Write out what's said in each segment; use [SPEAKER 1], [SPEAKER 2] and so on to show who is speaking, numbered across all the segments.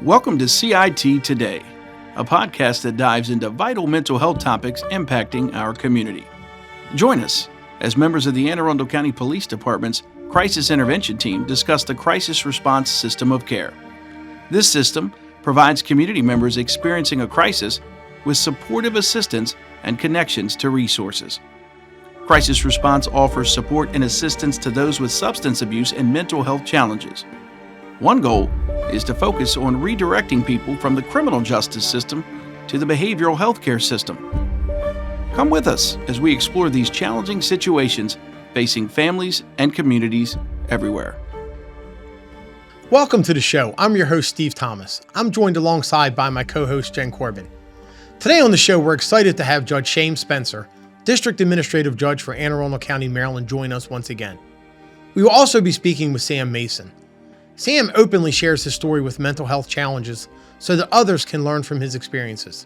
[SPEAKER 1] Welcome to CIT Today, a podcast that dives into vital mental health topics impacting our community. Join us as members of the Anne Arundel County Police Department's Crisis Intervention Team discuss the Crisis Response System of Care. This system provides community members experiencing a crisis with supportive assistance and connections to resources. Crisis Response offers support and assistance to those with substance abuse and mental health challenges. One goal is to focus on redirecting people from the criminal justice system to the behavioral health care system. Come with us as we explore these challenging situations facing families and communities everywhere.
[SPEAKER 2] Welcome to the show. I'm your host, Steve Thomas. I'm joined alongside by my co-host, Jen Corbin. Today on the show, we're excited to have Judge Shane Spencer, District Administrative Judge for Anne Arundel County, Maryland, join us once again. We will also be speaking with Sam Mason. Sam openly shares his story with mental health challenges so that others can learn from his experiences.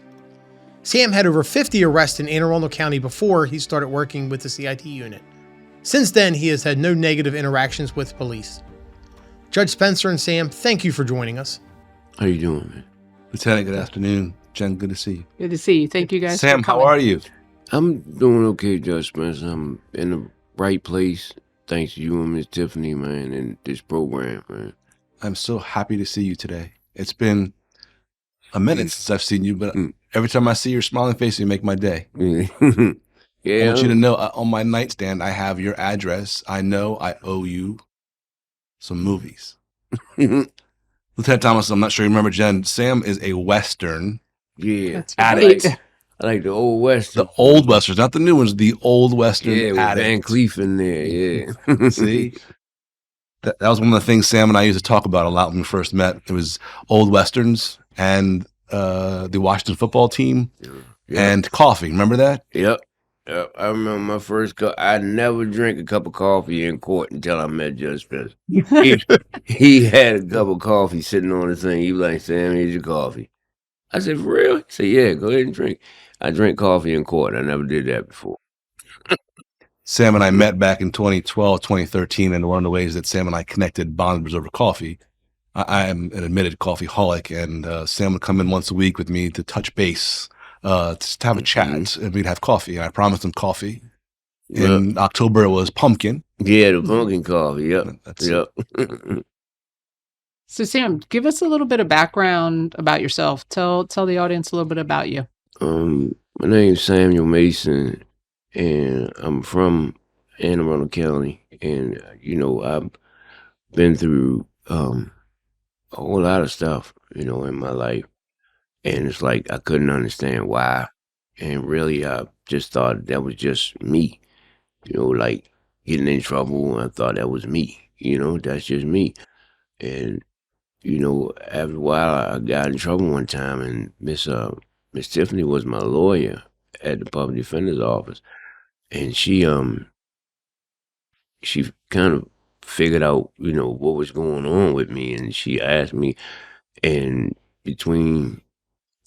[SPEAKER 2] Sam had over 50 arrests in Anne Arundel County before he started working with the CIT unit. Since then, he has had no negative interactions with police. Judge Spencer and Sam, thank you for joining us.
[SPEAKER 3] How you doing, man?
[SPEAKER 4] Lieutenant, good afternoon. Jen, good to see you.
[SPEAKER 5] Good to see you. Thank you guys
[SPEAKER 4] Sam,
[SPEAKER 5] for coming.
[SPEAKER 4] how are you?
[SPEAKER 3] I'm doing okay, Judge Spencer. I'm in the right place thanks to you and Miss Tiffany, man, and this program, man.
[SPEAKER 4] I'm so happy to see you today. It's been a minute since I've seen you, but every time I see your smiling face, you make my day.
[SPEAKER 3] Yeah.
[SPEAKER 4] I want you to know on my nightstand, I have your address. I know I owe you some movies. Lieutenant Thomas, I'm not sure you remember, Jen, Sam is a Western addict.
[SPEAKER 3] I like the old Western.
[SPEAKER 4] The old Westerns, not the new ones, the old Western
[SPEAKER 3] with
[SPEAKER 4] addict.
[SPEAKER 3] Van Cleef in there, yeah.
[SPEAKER 4] See? That was one of the things Sam and I used to talk about a lot when we first met. It was old Westerns and the Washington football team and coffee. Remember that?
[SPEAKER 3] Yep. I remember my first cup. I never drank a cup of coffee in court until I met Judge Spencer. He had a cup of coffee sitting on the thing. He was like, Sam, here's your coffee. I said, for real? He said, yeah, go ahead and drink. I drank coffee in court. I never did that before.
[SPEAKER 4] Sam and I met back in 2012, 2013, and one of the ways that Sam and I connected bonded over coffee. I am an admitted coffeeholic, and Sam would come in once a week with me to touch base, to have a chat, and we'd have coffee. And I promised him coffee. In October, it was pumpkin.
[SPEAKER 3] Yeah, the pumpkin coffee, yep.
[SPEAKER 5] So Sam, give us a little bit of background about yourself. Tell the audience a little bit about you.
[SPEAKER 3] My name's Samuel Mason, and I'm from Anne Arundel County, and I've been through a whole lot of stuff, in my life, and it's like I couldn't understand why, and really I just thought that was just me, like getting in trouble. I thought that was me, that's just me, and after a while I got in trouble one time, and Miss Tiffany was my lawyer at the public defender's office. And she kind of figured out, what was going on with me. And she asked me, and between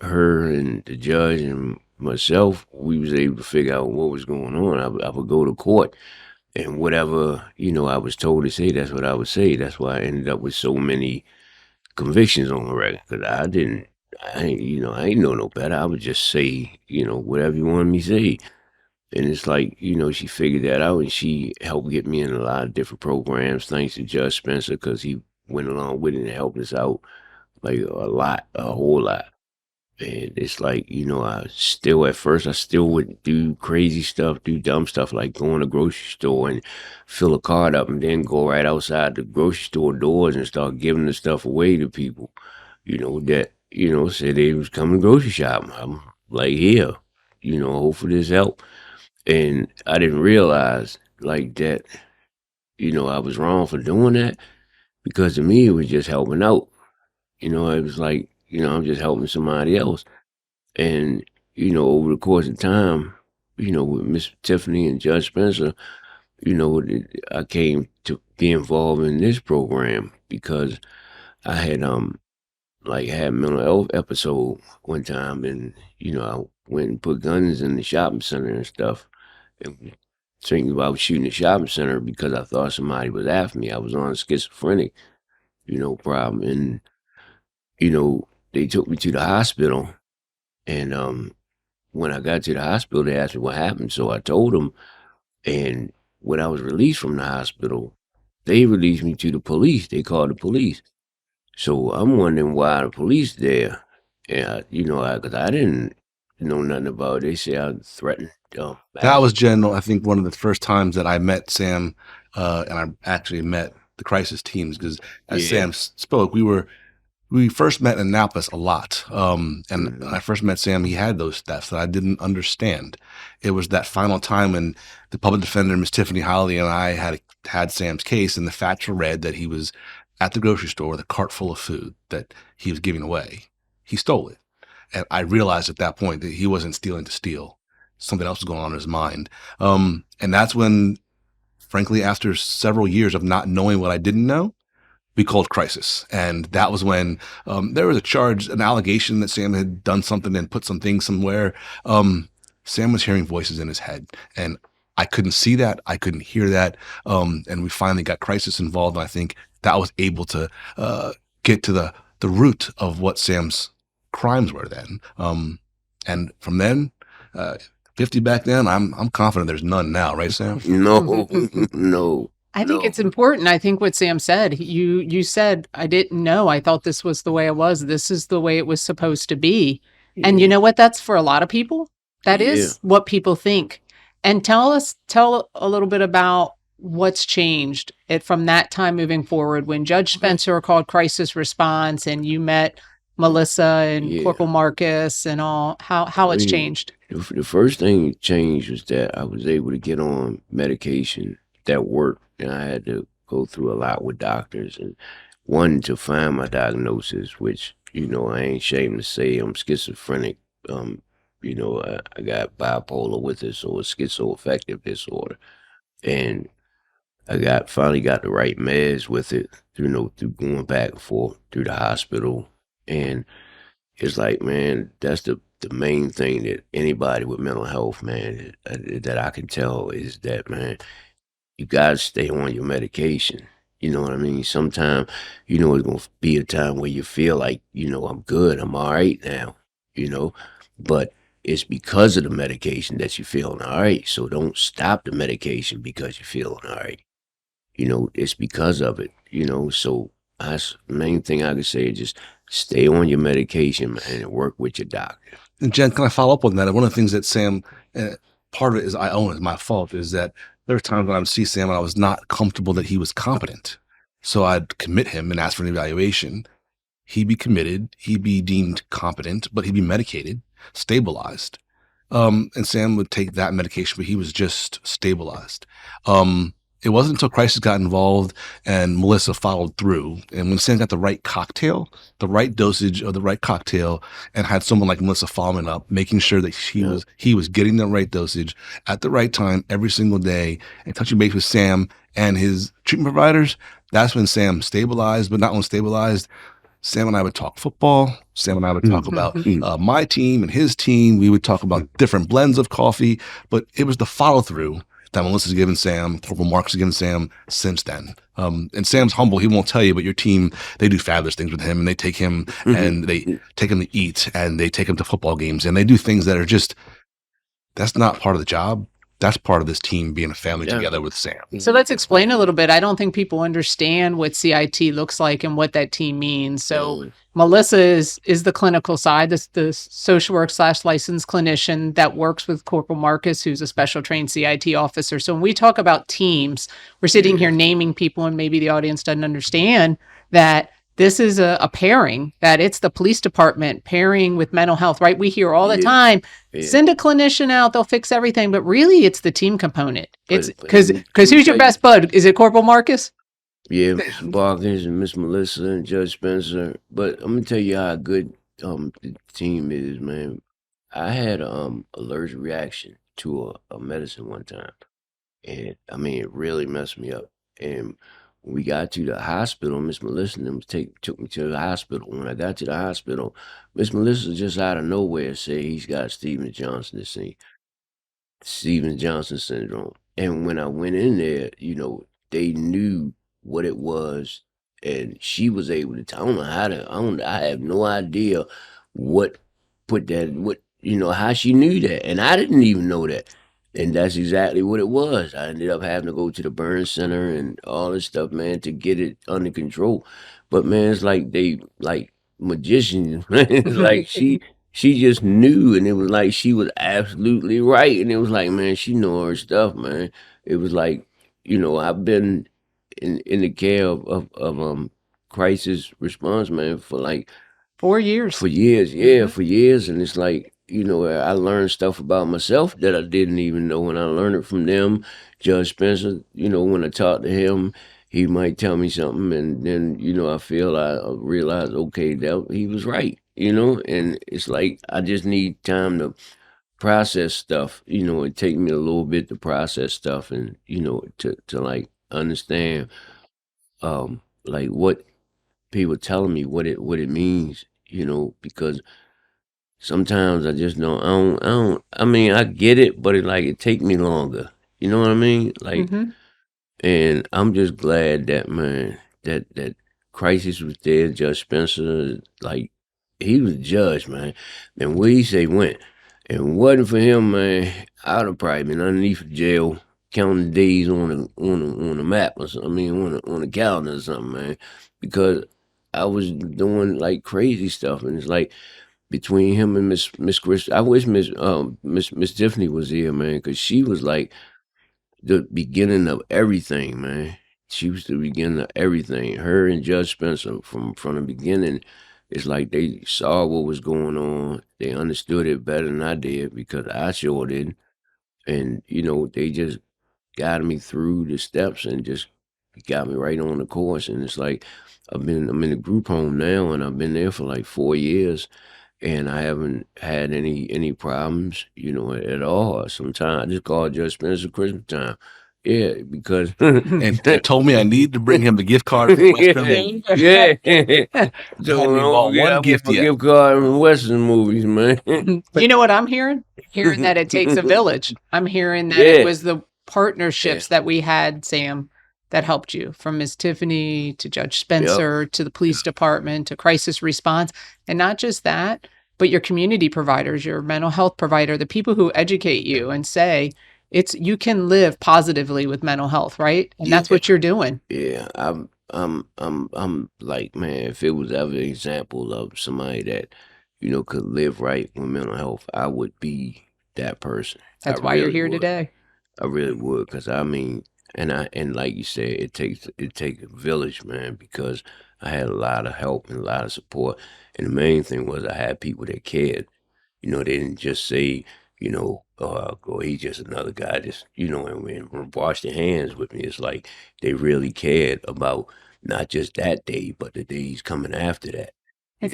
[SPEAKER 3] her and the judge and myself, we was able to figure out what was going on. I would go to court, and whatever, I was told to say, that's what I would say. That's why I ended up with so many convictions on the record. Because I ain't know no better. I would just say, whatever you wanted me to say. And it's like, she figured that out, and she helped get me in a lot of different programs, thanks to Judge Spencer, because he went along with it and helped us out, like a whole lot. And it's like, at first I still would do crazy stuff, do dumb stuff, like go in the grocery store and fill a card up and then go right outside the grocery store doors and start giving the stuff away to people, that, said they was coming grocery shopping. I'm like, here, hope for this help. And I didn't realize like that, I was wrong for doing that, because to me it was just helping out. It was like, I'm just helping somebody else. And, over the course of time, with Miss Tiffany and Judge Spencer, I came to be involved in this program because I had had mental health episode one time, and I went and put guns in the shopping center and stuff, and thinking about shooting the shopping center because I thought somebody was after me. I was on schizophrenic, problem. And, they took me to the hospital. And when I got to the hospital, they asked me what happened. So I told them. And when I was released from the hospital, they released me to the police. They called the police. So I'm wondering why the police there. And, because I didn't know nothing about it. They say I threatened.
[SPEAKER 4] That was general. I think one of the first times that I met Sam, and I actually met the crisis teams because as
[SPEAKER 3] Yeah.
[SPEAKER 4] Sam spoke, we first met in Annapolis a lot. And when I first met Sam, he had those thefts that I didn't understand. It was that final time when the public defender, Miss Tiffany Holly, and I had Sam's case, and the facts were read that he was at the grocery store with a cart full of food that he was giving away. He stole it. And I realized at that point that he wasn't stealing to steal. Something else was going on in his mind. And that's when, frankly, after several years of not knowing what I didn't know, we called crisis. And that was when there was a charge, an allegation that Sam had done something and put some things somewhere. Sam was hearing voices in his head, and I couldn't see that. I couldn't hear that. And we finally got crisis involved. And I think that was able to get to the root of what Sam's crimes were then. And from then, 50 back then, I'm confident there's none now, right, Sam?
[SPEAKER 3] No, no.
[SPEAKER 5] I think
[SPEAKER 3] No.
[SPEAKER 5] it's important. I think what Sam said, you said, I didn't know. I thought this was the way it was. This is the way it was supposed to be. And you know what? That's for a lot of people. That is what people think. And tell a little bit about what's changed from that time moving forward when Judge Spencer called crisis response and you met Melissa and Corporal Marcus and all, how it's changed.
[SPEAKER 3] The first thing that changed was that I was able to get on medication that worked, and I had to go through a lot with doctors, and one to find my diagnosis, which I ain't ashamed to say I'm schizophrenic. I got bipolar with it, so it's schizoaffective disorder, and I finally got the right meds with it, through going back and forth through the hospital, and it's like, man, that's the main thing that anybody with mental health, man, that I can tell is that, man, you gotta stay on your medication. You know what I mean? Sometimes, it's gonna be a time where you feel like, I'm good, I'm all right now, but it's because of the medication that you're feeling all right. So don't stop the medication because you're feeling all right. It's because of it, so that's the main thing I can say is just stay on your medication, man, and work with your doctor.
[SPEAKER 4] And Jen, can I follow up on that? One of the things that Sam, part of it is I own, it's my fault, is that there were times when I would see Sam and I was not comfortable that he was competent. So I'd commit him and ask for an evaluation. He'd be committed, he'd be deemed competent, but he'd be medicated, stabilized. And Sam would take that medication, but he was just stabilized. It wasn't until crisis got involved and Melissa followed through. And when Sam got the right cocktail, the right dosage of the right cocktail, and had someone like Melissa following up, making sure that he was getting the right dosage at the right time every single day, and touching base with Sam and his treatment providers, that's when Sam stabilized. But not only stabilized, Sam and I would talk football. Sam and I would talk about my team and his team. We would talk about different blends of coffee, but it was the follow through that Melissa's given Sam, Corporal Mark's given Sam since then. And Sam's humble. He won't tell you, but your team, they do fabulous things with him, and they take him and they take him to eat, and they take him to football games, and they do things that are just, that's not part of the job. That's part of this team being a family together with Sam.
[SPEAKER 5] So let's explain a little bit. I don't think people understand what CIT looks like and what that team means. So Melissa is the clinical side, the social work / licensed clinician that works with Corporal Marcus, who's a special trained CIT officer. So when we talk about teams, we're sitting here naming people, and maybe the audience doesn't understand that this is a pairing, that it's the police department pairing with mental health, right? We hear all the time, send a clinician out, they'll fix everything. But really, it's the team component. It's because who's your best bud? Is it Corporal Marcus?
[SPEAKER 3] Yeah, Mr. Barkins and Miss Melissa and Judge Spencer. But I'm gonna tell you how good the team is, man. I had allergic reaction to a medicine one time, and I mean it really messed me up. And when we got to the hospital, Miss Melissa and them took me to the hospital. When I got to the hospital, Miss Melissa just out of nowhere said he's got Stevens Johnson syndrome. And when I went in there, they knew what it was and she was able to. I don't know how to. I have no idea what put that. What how she knew that, and I didn't even know that. And that's exactly what it was. I ended up having to go to the burn center and all this stuff, man, to get it under control. But man, it's like they like magicians, man. It's like she just knew, and it was like she was absolutely right. And it was like, man, she know her stuff, man. It was like, I've been in the care of crisis response, man, for like
[SPEAKER 5] 4 years.
[SPEAKER 3] for years, yeah, for years. And it's like, I learned stuff about myself that I didn't even know, and I learned it from them. Judge Spencer, when I talked to him, he might tell me something, and then, I realized, okay, that he was right, and it's like I just need time to process stuff. It take me a little bit to process stuff, and, to like understand like what people telling me what it means, because sometimes I just don't I mean I get it, but it take me longer. You know what I mean? Like,
[SPEAKER 5] Mhm.
[SPEAKER 3] and I'm just glad that, man, that Crisis was there. Judge Spencer, like, he was a judge, man. And where he say went. And wasn't for him, man, I'd have probably been underneath the jail counting days on the map or something. I mean, on the calendar or something, man. Because I was doing like crazy stuff, and it's like between him and Miss Chris. I wish Miss Tiffany was here, man, because she was like the beginning of everything, man. She was the beginning of everything. Her and Judge Spencer from the beginning, it's like they saw what was going on. They understood it better than I did, because I sure didn't. And they just guided me through the steps and just got me right on the course. And it's like I'm in a group home now, and I've been there for like 4 years, and I haven't had any problems, at all. Sometimes I just call Judge Spencer Christmas time. Yeah, because
[SPEAKER 4] And told me I need to bring him the gift card from Western Movies.
[SPEAKER 3] yeah. So
[SPEAKER 4] Hadn't even bought one
[SPEAKER 3] I
[SPEAKER 4] gift
[SPEAKER 3] want my
[SPEAKER 4] yet.
[SPEAKER 3] gift card from Western movies, man.
[SPEAKER 5] You know what I'm hearing? Hearing that it takes a village. I'm hearing that
[SPEAKER 3] Yeah.
[SPEAKER 5] it was the partnerships that we had, Sam, that helped you, from Miss Tiffany to Judge Spencer to the police department to crisis response. And not just that, but your community providers, your mental health provider, the people who educate you and say you can live positively with mental health, right? And that's
[SPEAKER 3] Yeah.
[SPEAKER 5] what you're doing.
[SPEAKER 3] Yeah, I'm like, man, if it was ever an example of somebody that, could live right with mental health, I would be that person.
[SPEAKER 5] That's
[SPEAKER 3] I
[SPEAKER 5] why you're
[SPEAKER 3] really
[SPEAKER 5] here
[SPEAKER 3] would.
[SPEAKER 5] today.
[SPEAKER 3] I really would, because I mean, and like you said, it takes a village, man, because I had a lot of help and a lot of support, and the main thing was I had people that cared. They didn't just say, oh, he's just another guy, just, and wash their hands with me. It's like they really cared about not just that day, but the days coming after that.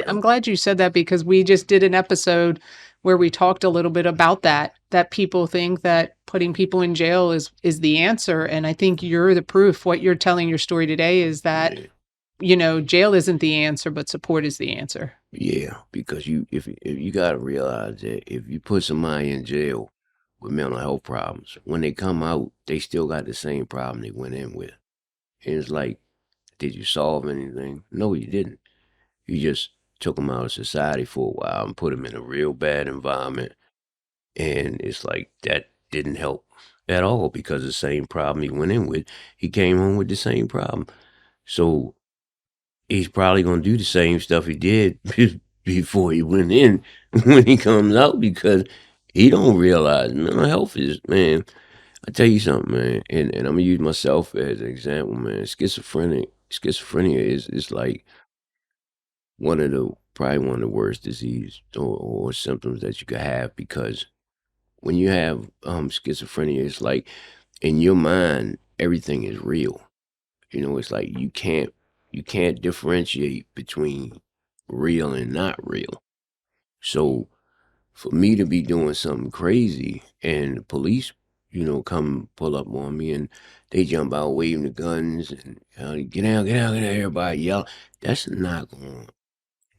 [SPEAKER 5] I'm glad you said that, because we just did an episode where we talked a little bit about that people think that putting people in jail is the answer. And I think you're the proof. What you're telling your story today is that, jail isn't the answer, but support is the answer.
[SPEAKER 3] Yeah, because if you got to realize that if you put somebody in jail with mental health problems, when they come out, they still got the same problem they went in with. And it's like, did you solve anything? No, you didn't. You just took them out of society for a while and put them in a real bad environment. And it's like that didn't help at all, because the same problem he went in with, he came home with the same problem. So he's probably going to do the same stuff he did before he went in when he comes out, because he don't realize mental health is, man, I tell you something, man, and I'm going to use myself as an example, man. Schizophrenia is like probably one of the worst disease or symptoms that you could have, because when you have schizophrenia, it's like in your mind everything is real. It's like you can't differentiate between real and not real. So for me to be doing something crazy and the police, come pull up on me, and they jump out waving the guns and get out, get out, get out, everybody yell, that's not going to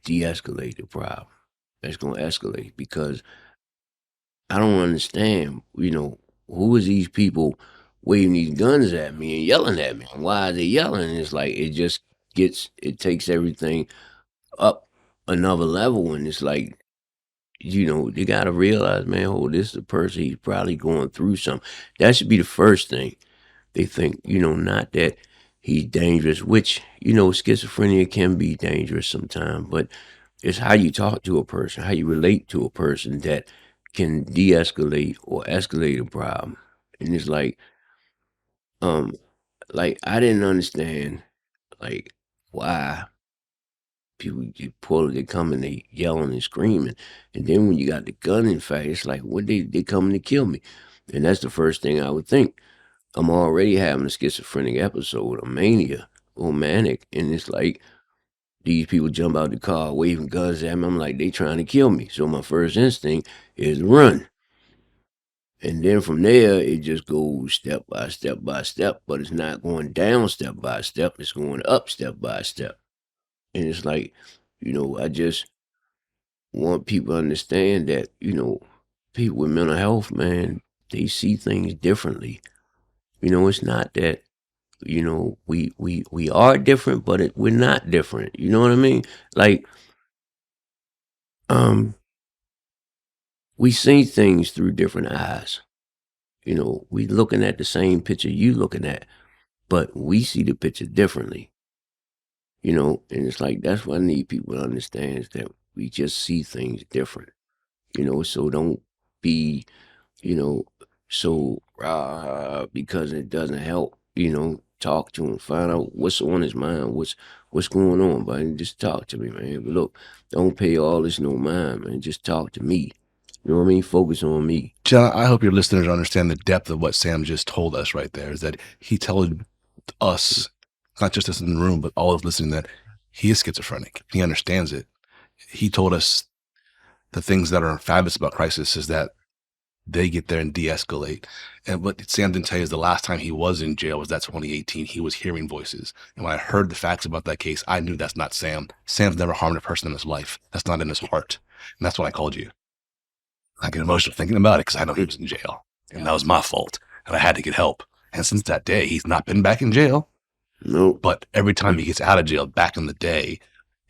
[SPEAKER 3] de-escalate the problem. That's going to escalate, because I don't understand, who is these people waving these guns at me and yelling at me? Why are they yelling? It's like it just takes everything up another level, and it's like, they gotta realize, man, oh, this is a person, he's probably going through something. That should be the first thing they think, not that he's dangerous, which, schizophrenia can be dangerous sometimes, but it's how you talk to a person, how you relate to a person that can de-escalate or escalate a problem. And it's like I didn't understand like why people get pulled, they come and they yelling and screaming. And then when you got the gun in fact, it's like, what, they coming to kill me. And that's the first thing I would think. I'm already having a schizophrenic episode, a mania or manic, and it's like these people jump out the car waving guns at me. I'm like, they trying to kill me. So my first instinct is run. And then from there, it just goes step by step by step, but it's not going down step by step. It's going up step by step. And it's like, I just want people to understand that, people with mental health, man, they see things differently. It's not that, we are different, but we're not different. You know what I mean? Like, we see things through different eyes. We looking at the same picture you looking at, but we see the picture differently. And it's like, that's what I need people to understand, is that we just see things different. So don't be, so because it doesn't help. Talk to him, find out what's on his mind, what's going on, but just talk to me, man. But look, don't pay all this no mind, man. Just talk to me. You know what I mean? Focus on me.
[SPEAKER 4] John, I hope your listeners understand the depth of what Sam just told us right there, is that he told us, not just us in the room, but all of listening, that he is schizophrenic. He understands it. He told us the things that are fabulous about crisis is that they get there and de-escalate. And what Sam didn't tell you is the last time he was in jail was that 2018. He was hearing voices. And when I heard the facts about that case, I knew that's not Sam. Sam's never harmed a person in his life. That's not in his heart. And that's when I called you. I get emotional thinking about it because I know he was in jail. And that was my fault. And I had to get help. And since that day, he's not been back in jail.
[SPEAKER 3] No.
[SPEAKER 4] But every time he gets out of jail back in the day,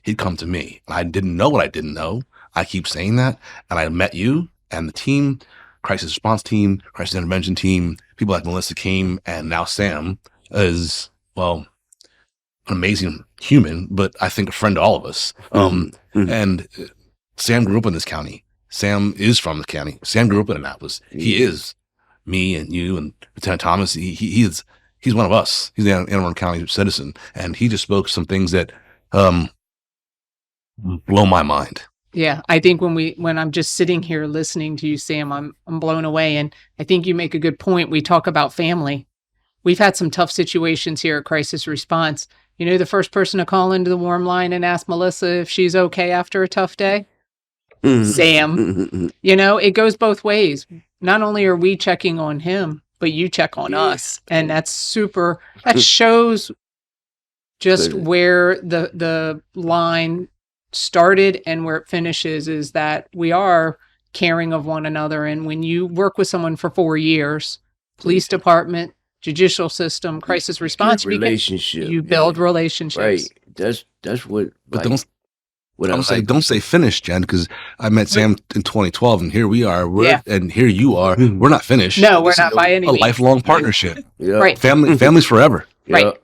[SPEAKER 4] he'd come to me. And I didn't know what I didn't know. I keep saying that. And I met you and the team, crisis response team, crisis intervention team, people like Melissa came, and now Sam is, well, an amazing human, but I think a friend to all of us. And Sam grew up in this county. Sam is from the county. Sam grew up in Annapolis. He is me and you and Lieutenant Thomas. He's one of us. He's an Anne Arundel County citizen, and he just spoke some things that blow my mind.
[SPEAKER 5] Yeah, I think when I'm just sitting here listening to you, Sam, I'm blown away. And I think you make a good point. We talk about family. We've had some tough situations here at Crisis Response. The first person to call into the warm line and ask Melissa if she's okay after a tough day? Sam. It goes both ways. Not only are we checking on him, but you check on us. And that shows just where the line started and where it finishes, is that we are caring of one another. And when you work with someone for 4 years, police department, judicial system, crisis response, you build relationships.
[SPEAKER 3] Right. That's what.
[SPEAKER 4] But don't say finish, Jen, because I met Sam in 2012, and here we are. And here you are. We're not finished.
[SPEAKER 5] No, we're not by any means.
[SPEAKER 4] A lifelong partnership.
[SPEAKER 5] Right.
[SPEAKER 4] Families forever.
[SPEAKER 5] Right.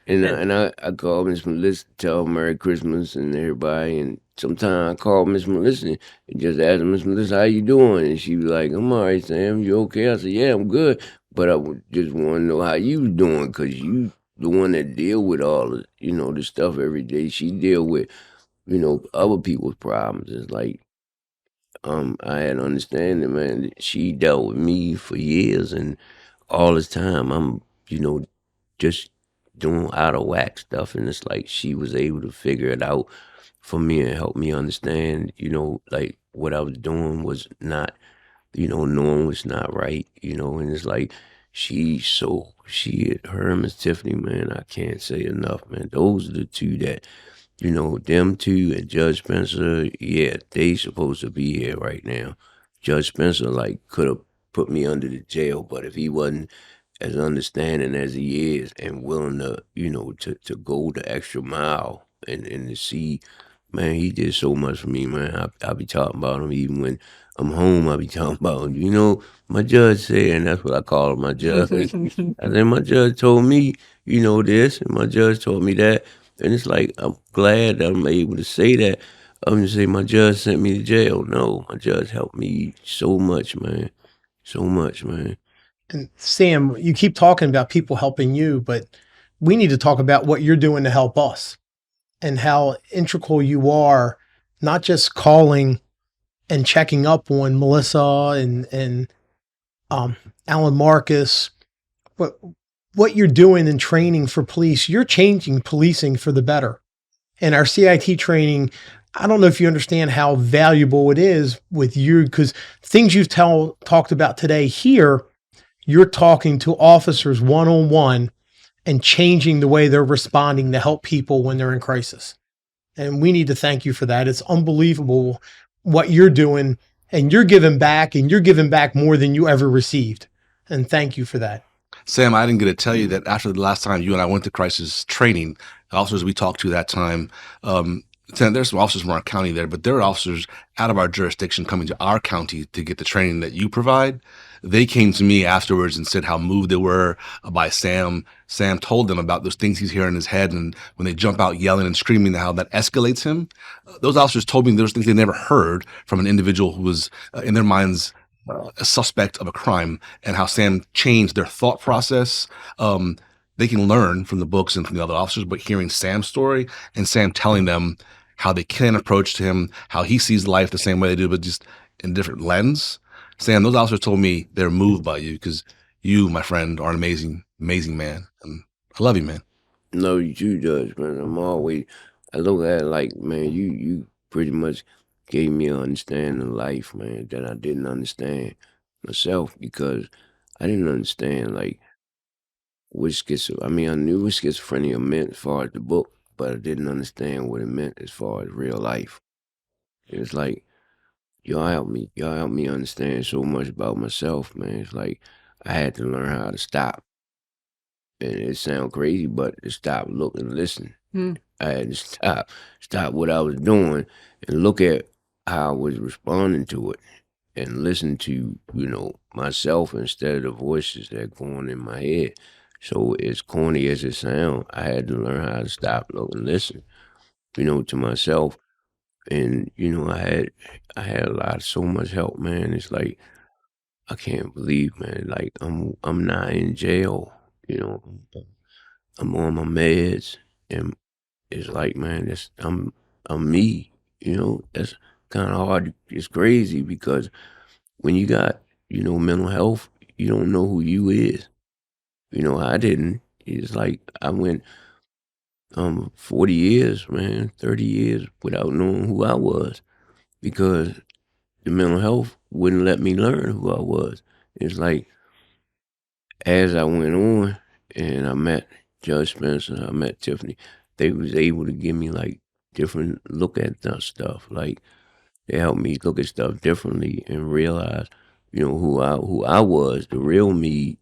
[SPEAKER 3] And I call Miss Melissa, tell her Merry Christmas and everybody. And sometimes I call Miss Melissa and just ask her, Miss Melissa, how you doing? And she be like, I'm all right, Sam. You okay? I said, yeah, I'm good. But I would just want to know how you doing, because you the one that deal with all of, the stuff every day. She deal with, other people's problems. It's like, I had understanding, man, that she dealt with me for years, and all this time I'm, just doing out of whack stuff, and it's like she was able to figure it out for me and help me understand, like what I was doing was not, knowing was not right, and it's like her and Miss Tiffany, man, I can't say enough, man. Those are the two that, them two and Judge Spencer, yeah, they supposed to be here right now. Judge Spencer, like, could have put me under the jail, but if he wasn't as understanding as he is and willing to, to go the extra mile and to see, man, he did so much for me, man. I be talking about him even when I'm home. I be talking about him. My judge said, and that's what I call him, my judge. I said, my judge told me, this, and my judge told me that. And it's like, I'm glad that I'm able to say that. I'm going to say my judge sent me to jail. No, my judge helped me so much, man. So much, man.
[SPEAKER 2] And Sam, you keep talking about people helping you, but we need to talk about what you're doing to help us and how integral you are, not just calling and checking up on Melissa and Alan Marcus, but what you're doing in training for police. You're changing policing for the better. And our CIT training, I don't know if you understand how valuable it is with you, because things you've talked about today here, you're talking to officers one-on-one and changing the way they're responding to help people when they're in crisis. And we need to thank you for that. It's unbelievable what you're doing, and you're giving back more than you ever received. And thank you for that.
[SPEAKER 4] Sam, I didn't get to tell you that after the last time you and I went to crisis training, the officers we talked to that time, there's some officers from our county there, but there are officers out of our jurisdiction coming to our county to get the training that you provide. They came to me afterwards and said how moved they were by Sam. Sam told them about those things he's hearing in his head, and when they jump out yelling and screaming, how that escalates him. Those officers told me those things they never heard from an individual who was, in their minds, a suspect of a crime, and how Sam changed their thought process. They can learn from the books and from the other officers, but hearing Sam's story and Sam telling them how they can approach him, how he sees life the same way they do, but just in a different lens. Sam, those officers told me they're moved by you because you, my friend, are an amazing, amazing man. And I love you, man.
[SPEAKER 3] No, you Judge, man. I look at it like, man, you pretty much gave me an understanding of life, man, that I didn't understand myself, because I didn't understand, like, I knew what schizophrenia meant as far as the book, but I didn't understand what it meant as far as real life. It's like, y'all helped me understand so much about myself, man. It's like, I had to learn how to stop. And it sounds crazy, but to stop, look, and listen. I had to stop what I was doing and look at how I was responding to it and listen to, myself instead of the voices that go on in my head. So as corny as it sounds, I had to learn how to stop, look, and listen, to myself. And, I had so much help, man. It's like, I can't believe, man, like I'm not in jail, I'm on my meds, and it's like, man, I'm me, that's kind of hard. It's crazy because when you got, mental health, you don't know who you is. I didn't. It's like I went 40 years, man, 30 years without knowing who I was because the mental health wouldn't let me learn who I was. It's like, as I went on and I met Judge Spencer, I met Tiffany, they was able to give me like different look at that stuff. Like they helped me look at stuff differently and realize, who I was, the real me,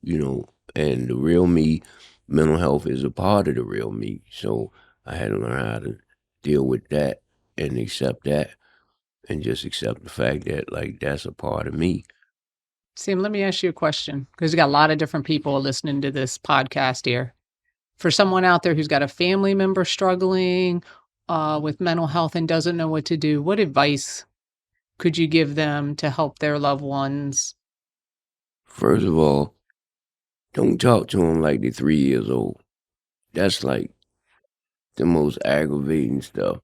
[SPEAKER 3] and the real me, mental health is a part of the real me. So I had to learn how to deal with that and accept that and just accept the fact that like that's a part of me.
[SPEAKER 5] Sam, let me ask you a question because you got a lot of different people listening to this podcast here. For someone out there who's got a family member struggling with mental health and doesn't know what to do, what advice could you give them to help their loved ones?
[SPEAKER 3] First of all, don't talk to them like they're 3 years old. That's like the most aggravating stuff.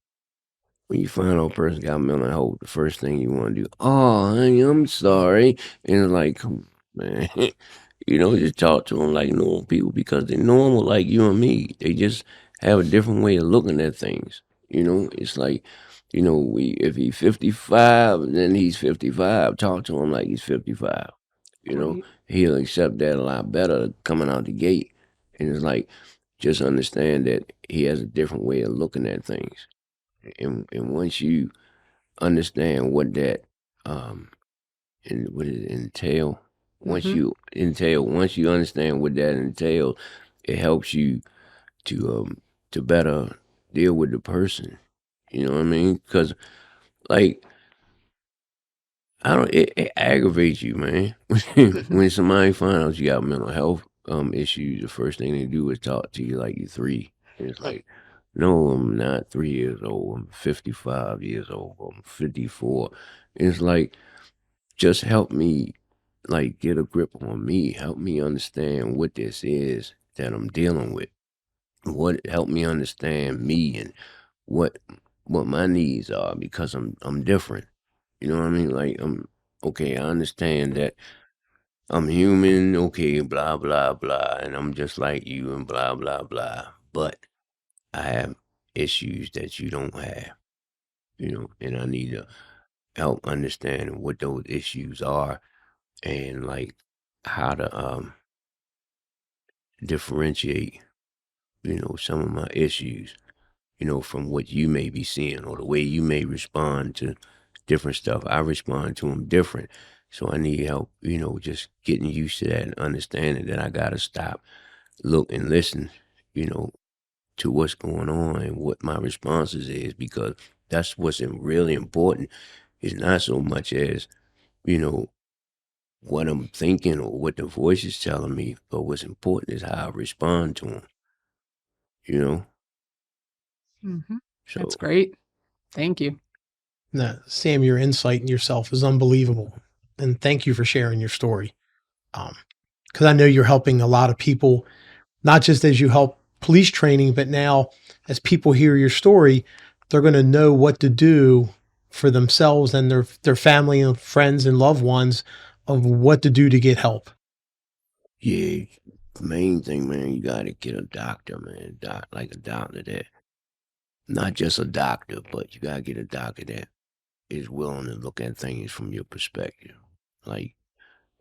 [SPEAKER 3] When you find out a person got mental health, the first thing you want to do, oh, honey, I'm sorry. And it's like, come on, man. Just talk to them like normal people because they're normal like you and me. They just have a different way of looking at things. It's like, if he's 55, then he's 55. Talk to him like he's 55.
[SPEAKER 5] Right.
[SPEAKER 3] He'll accept that a lot better coming out the gate. And it's like, just understand that he has a different way of looking at things. And once you understand what that and what it entail, Once you understand what that entails, it helps you to better deal with the person. You know what I mean? Because like it aggravates you, man. When somebody finds out you got mental health issues, the first thing they do is talk to you like you're 3. And it's like, no, I'm not 3 years old. I'm 55 years old. I'm 54. It's like, just help me, like, get a grip on me. Help me understand what this is that I'm dealing with. Help me understand me and what my needs are, because I'm different. You know what I mean? Like, okay, I understand that I'm human, okay, blah blah blah, and I'm just like you and blah blah blah. But I have issues that you don't have, and I need to help understand what those issues are, and like how to differentiate, some of my issues, from what you may be seeing or the way you may respond to different stuff. I respond to them different. So I need help, just getting used to that and understanding that I got to stop, look, and listen, to what's going on and what my responses is, because that's what's really important. It's not so much as, what I'm thinking or what the voice is telling me, but what's important is how I respond to them, you know? So
[SPEAKER 5] That's great. Thank you.
[SPEAKER 2] No, Sam, your insight in yourself is unbelievable. And thank you for sharing your story. Because I know you're helping a lot of people, not just as you help police training, but now as people hear your story, they're going to know what to do for themselves and their family and friends and loved ones of what to do to get help.
[SPEAKER 3] yeah, the main thing, man, you gotta get a doctor, man. Like a doctor that, not just a doctor, but you gotta get a doctor that is willing to look at things from your perspective. Like,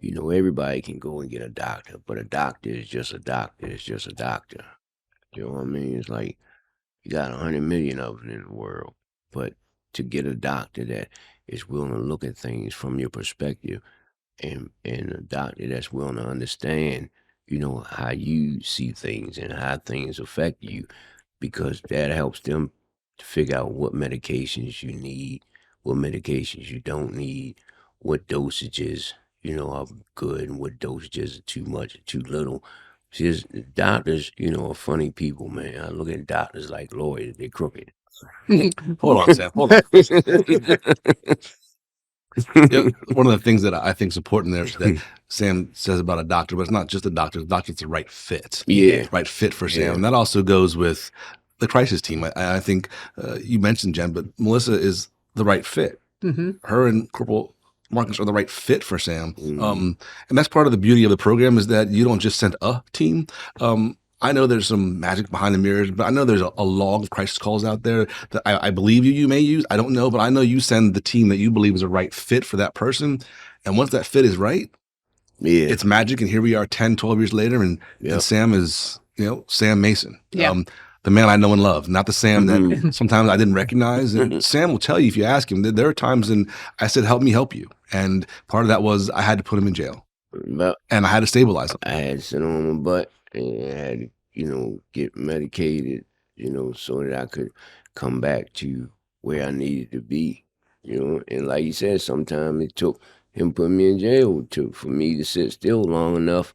[SPEAKER 3] everybody can go and get a doctor, but a doctor is just a doctor. It's just a doctor. You know what I mean? It's like you got 100 million of them in the world, but to get a doctor that is willing to look at things from your perspective, and a doctor that's willing to understand, how you see things and how things affect you, because that helps them to figure out what medications you need, what medications you don't need, what dosages, are good and what dosages are too much or too little. See, doctors, are funny people, man. I look at doctors like lawyers, they're crooked.
[SPEAKER 4] Hold on, Sam. Hold on. One of the things that I think is important there is that Sam says about a doctor, but it's not just a doctor. The doctor's the right fit.
[SPEAKER 3] Yeah.
[SPEAKER 4] Right fit for Sam.
[SPEAKER 3] Yeah.
[SPEAKER 4] And that also goes with the crisis team. I think you mentioned Jen, but Melissa is the right fit. Her and Corporal Marcus are the right fit for Sam. And that's part of the beauty of the program, is that you don't just send a team. I know there's some magic behind the mirrors, but I know there's a log of crisis calls out there that I believe you may use. I don't know, but I know you send the team that you believe is a right fit for that person. And once that fit is right, it's magic. And here we are 10, 12 years later, and Sam is, Sam Mason. The man I know and love, not the Sam that sometimes I didn't recognize. And Sam will tell you, if you ask him, that there are times when I said, help me help you. And part of that was I had to put him in jail. And I had to stabilize him.
[SPEAKER 3] I had to sit on my butt and I had to, get medicated, so that I could come back to where I needed to be, And like you said, sometimes it took him putting me in jail for me to sit still long enough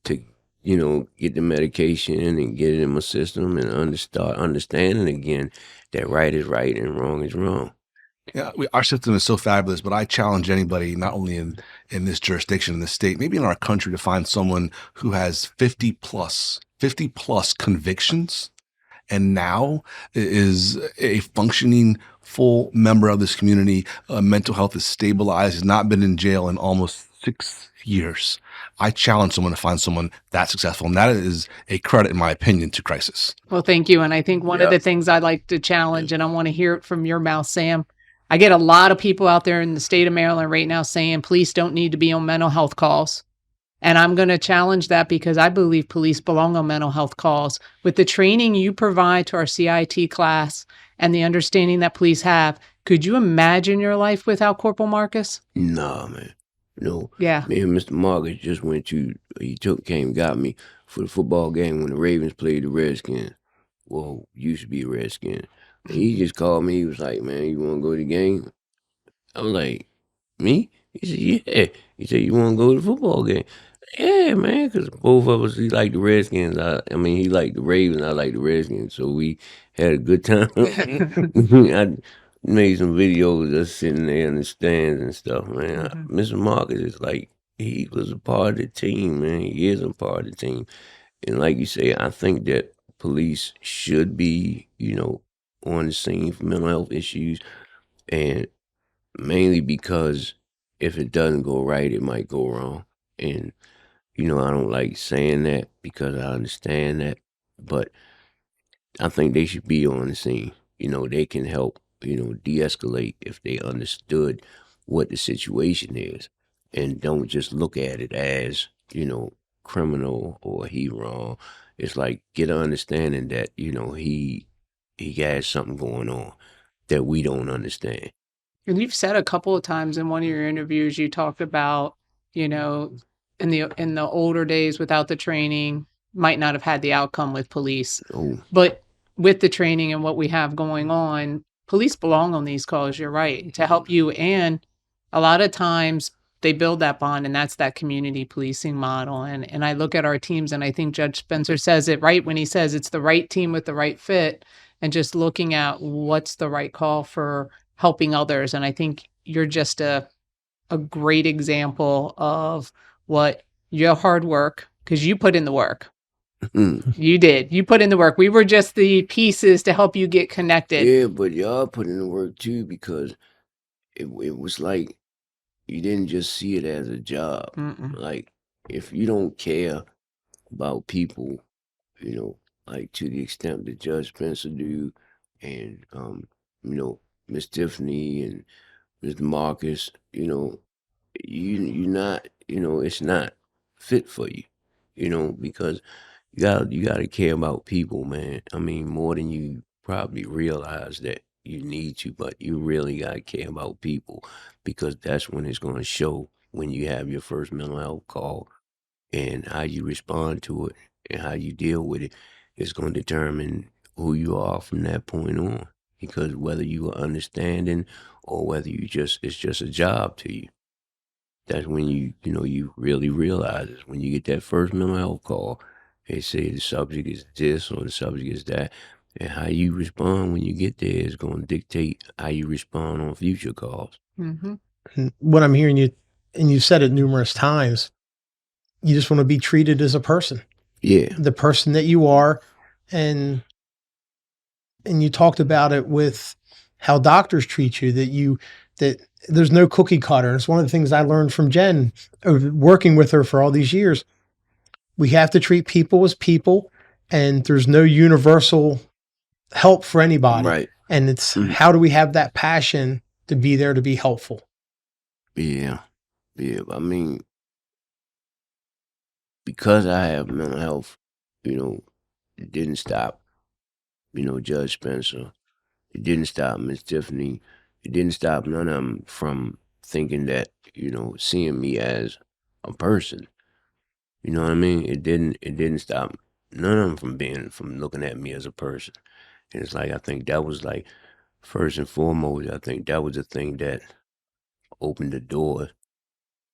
[SPEAKER 3] to, get the medication and get it in my system and start understanding again that right is right and wrong is wrong.
[SPEAKER 4] Yeah, our system is so fabulous, but I challenge anybody, not only in this jurisdiction, in this state, maybe in our country, to find someone who has 50 plus convictions and now is a functioning full member of this community. Mental health is stabilized, has not been in jail in almost 6 years. I challenge someone to find someone that successful, and that is a credit, in my opinion, to crisis.
[SPEAKER 5] Well, thank you. And I think one of the things I like to challenge, and I want to hear it from your mouth, Sam, I get a lot of people out there in the state of Maryland right now saying police don't need to be on mental health calls. And I'm going to challenge that, because I believe police belong on mental health calls. With the training you provide to our CIT class and the understanding that police have, could you imagine your life without Corporal Marcus?
[SPEAKER 3] No, man. You know,
[SPEAKER 5] Yeah.
[SPEAKER 3] me and Mr. Marcus just came got me for the football game when the Ravens played the Redskins. Well, used to be a Redskin. And he just called me. He was like, man, you want to go to the game? I was like, me? He said, yeah. He said, you want to go to the football game? Yeah, man, because both of us, he liked the Redskins. I mean, he liked the Ravens. I liked the Redskins. So we had a good time. I made some videos of us sitting there in the stands and stuff, man. Mr. Marcus is like, he was a part of the team, man. He is a part of the team. And like you say, I think that police should be, on the scene for mental health issues. And mainly because if it doesn't go right, it might go wrong. And, I don't like saying that because I understand that. But I think they should be on the scene. They can help, de-escalate if they understood what the situation is and don't just look at it as, criminal or he wrong. It's like get an understanding that, he has something going on that we don't understand.
[SPEAKER 5] And you've said a couple of times in one of your interviews, you talked about, you know, in the older days without the training, might not have had the outcome with police.
[SPEAKER 3] Oh,
[SPEAKER 5] But with the training and what we have going on, police belong on these calls, you're right, to help you. And a lot of times they build that bond, and that's that community policing model. And I look at our teams, and I think Judge Spencer says it right when he says it's the right team with the right fit, and just looking at what's the right call for helping others. And I think you're just a great example of what your hard work, because you put in the work. You did. You put in the work. We were just the pieces to help you get connected.
[SPEAKER 3] yeah, but y'all put in the work too because it was like you didn't just see it as a job.
[SPEAKER 5] Mm-mm.
[SPEAKER 3] Like if you don't care about people, like to the extent that Judge Spencer do, and Miss Tiffany and Mr. Marcus, you're not, it's not fit for you, because you gotta care about people, man. I mean, more than you probably realize that you need to, but you really gotta care about people because that's when it's gonna show when you have your first mental health call and how you respond to it and how you deal with it is gonna determine who you are from that point on. Because whether you are understanding or whether it's just a job to you. That's when you really realize it. When you get that first mental health call, they say the subject is this or the subject is that. And how you respond when you get there is going to dictate how you respond on future calls.
[SPEAKER 5] Mm-hmm.
[SPEAKER 2] And what I'm hearing you, and you've said it numerous times, you just want to be treated as a person,
[SPEAKER 3] Yeah.
[SPEAKER 2] the person that you are. And you talked about it with how doctors treat you, that there's no cookie cutter. And it's one of the things I learned from Jen, working with her for all these years. We have to treat people as people, and there's no universal help for anybody.
[SPEAKER 3] Right.
[SPEAKER 2] And it's how do we have that passion to be there to be helpful?
[SPEAKER 3] Yeah. Yeah. I mean, because I have mental health, it didn't stop, Judge Spencer. It didn't stop Miss Tiffany. It didn't stop none of them from thinking that, seeing me as a person. You know what I mean? It didn't stop none of them from looking at me as a person. And it's like, I think that was like, first and foremost, I think that was the thing that opened the door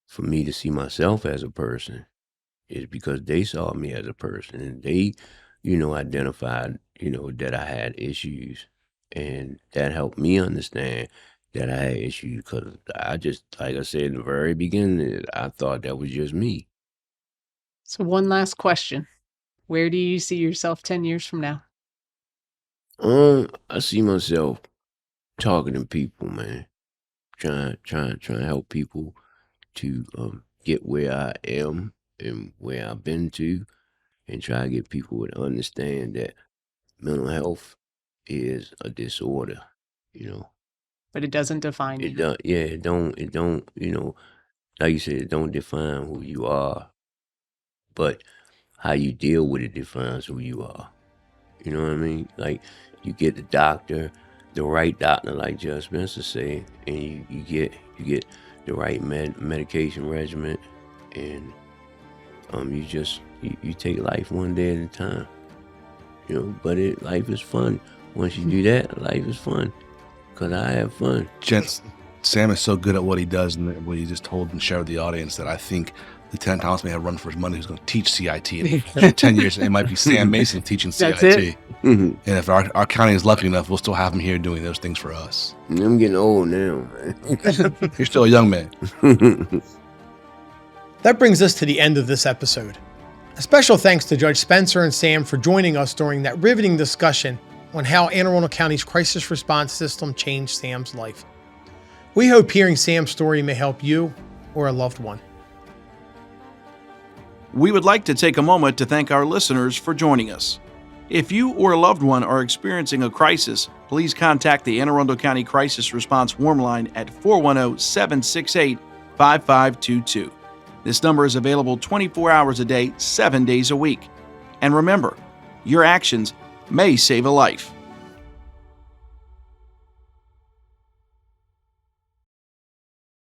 [SPEAKER 3] for me to see myself as a person, is because they saw me as a person and they, identified, that I had issues. And that helped me understand that I had issues because I just, like I said in the very beginning, I thought that was just me.
[SPEAKER 5] So one last question. Where do you see yourself 10 years from now?
[SPEAKER 3] I see myself talking to people, man. Trying to help people to get where I am and where I've been to, and try to get people to understand that mental health is a disorder,
[SPEAKER 5] But it doesn't define
[SPEAKER 3] It
[SPEAKER 5] you.
[SPEAKER 3] don't, yeah, it don't, like you said, it don't define who you are, but how you deal with it defines who you are. You know what I mean? Like, you get the right doctor, like Judge Spencer said, and you get the right medication regimen, and you take life one day at a time. But life is fun. Once you do that, life is fun. Because I have fun.
[SPEAKER 4] Gents, Sam is so good at what he does and what he just told and shared with the audience that I think Lieutenant Thomas may have run for his money who's going to teach CIT. In 10 years, it might be Sam Mason teaching CIT.
[SPEAKER 5] That's it.
[SPEAKER 4] And if our county is lucky enough, we'll still have him here doing those things for us.
[SPEAKER 3] I'm getting old now, man.
[SPEAKER 4] You're still a young man.
[SPEAKER 2] That brings us to the end of this episode. A special thanks to Judge Spencer and Sam for joining us during that riveting discussion on how Anne Arundel County's crisis response system changed Sam's life. We hope hearing Sam's story may help you or a loved one.
[SPEAKER 1] We would like to take a moment to thank our listeners for joining us. If you or a loved one are experiencing a crisis, please contact the Anne Arundel County Crisis Response Warm Line at 410-768-5522. This number is available 24 hours a day, 7 days a week. And remember, your actions may save a life.